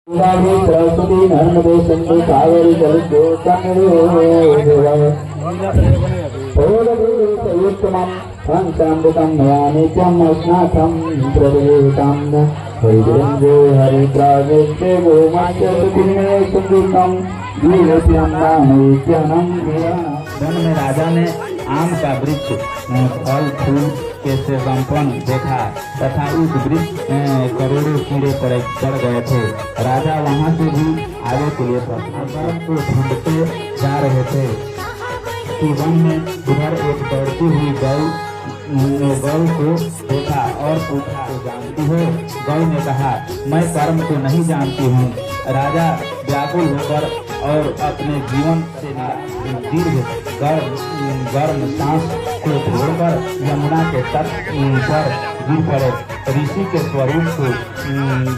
सरस्वती नर्मदे सिंधु कावेरी जलदो तन्निरोधयोत्तमं पंचामृतं मया नित्यं स्नातं प्रदेशं हरिद्रंजो हरिद्राजेते गोमाचरतिमे संगीतं दीवस्यं नामैक्यनं वन में राजा ने आम का वृक्ष फल फूल के सेवनपन देखा तथा उस वृक्ष करोड़ों कीड़े चढ़ गए थे। राजा वहां से भी आगे के लिए बर्फ को ढूंढते जा रहे थे कि वन में उधर एक दौड़ती हुई गौ को देखा और पूछा, तो जानती हो? गौ ने कहा, मैं कर्म को नहीं जानती हूँ। राजा व्याकुल होकर और अपने जीवन से दीर्घ गर्म सांस को छोड़कर यमुना के तट पर गिर पड़े। ऋषि के स्वरूप को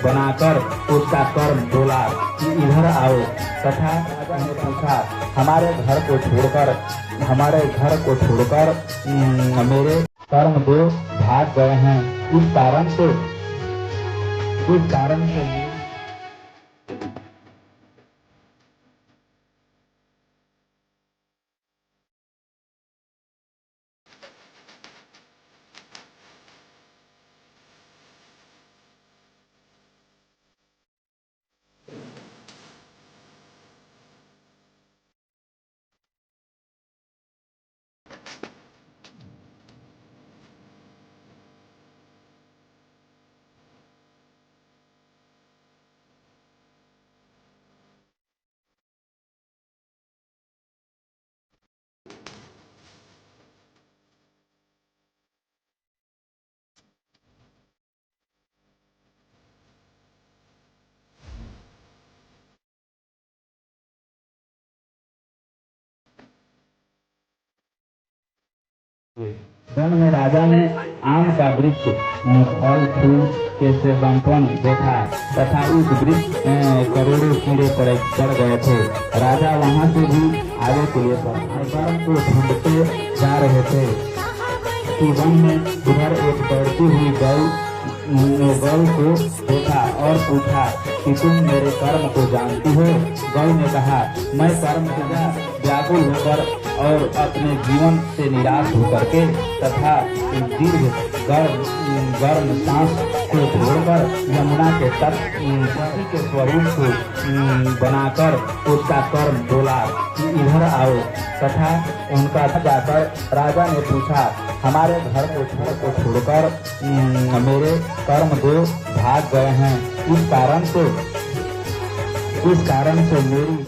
बनाकर उसका कर्म बोला कि इधर आओ, तथा राजा ने पूछा, हमारे घर को छोड़कर मेरे कर्म दो भाग गए हैं। इस कारण से वन में राजा ने आम का वृक्ष फल फूल के सेवनपन देखा तथा उस वृक्ष करोड़ों कीड़े चढ़ गए थे। राजा वहां से भी आगे के लिए बर्फ को ढूंढते जा रहे थे कि वन में उधर एक दौड़ती हुई गौ को देखा और पूछा कि तुम मेरे कर्म को जानती हो? गौ ने कहा, मैं कर्म को व्याकुल होकर और अपने जीवन से निराश होकर के तथा दीर्घ गर्म सांस को छोड़कर यमुना के तट के स्वरूप को बनाकर उसका कर्म बोला कि इधर आओ, तथा उनका जाकर राजा ने पूछा, हमारे घर को छोड़कर मेरे कर्म दो भाग गए हैं। इस कारण से मेरी